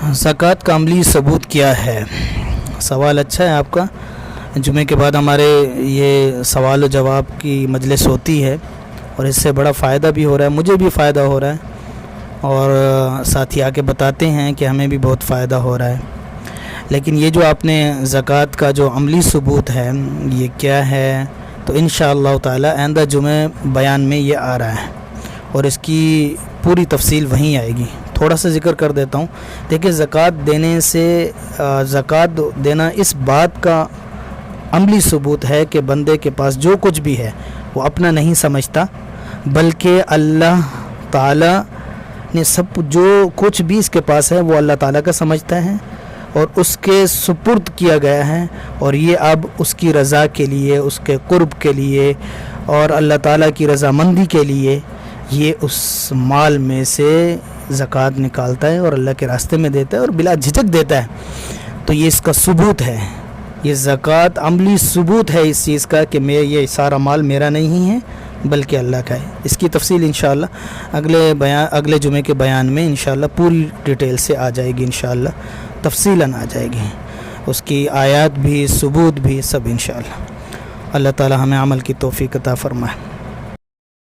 ज़कात का अमली सबूत क्या है؟ सवाल अच्छा है आपका। जुमे के बाद हमारे ये सवाल व जवाब की मजलिस होती है और इससे बड़ा फ़ायदा भी हो रहा है, मुझे भी फ़ायदा हो रहा है और साथी आके बताते हैं कि हमें भी बहुत फ़ायदा हो रहा है। लेकिन ये जो आपने ज़कात का जो अमली सबूत है ये क्या है, तो इंशाअल्लाह ताला आइंदा जुमे बयान में ये आ रहा है और इसकी पूरी तफसील वहीं आएगी। थोड़ा सा जिक्र कर देता हूँ। देखिए, ज़कात देने से ज़कात देना इस बात का अमली सबूत है कि बंदे के पास जो कुछ भी है वो अपना नहीं समझता, बल्कि अल्लाह ताला ने सब जो कुछ भी इसके पास है वो अल्लाह ताला का समझता है और उसके सुपुर्द किया गया है, और ये अब उसकी रज़ा के लिए, उसके कुर्ब के लिए और अल्लाह ताला की रज़ामंदी के लिए ये उस माल में से ज़कात निकालता है और अल्लाह के रास्ते में देता है और बिला झिझक देता है। तो ये इसका सबूत है, ये ज़कात अमली सबूत है इस चीज़ का कि ये सारा माल मेरा नहीं है बल्कि अल्लाह का है। इसकी तफसील इंशाअल्लाह अगले जुमे के बयान में इंशाअल्लाह पूरी डिटेल से आ जाएगी, इंशाअल्लाह तफसीलन आ जाएगी, उसकी आयत भी सबूत भी सब इंशाअल्लाह। अल्लाह ताला हमें अमल की तौफीक अता फरमाए।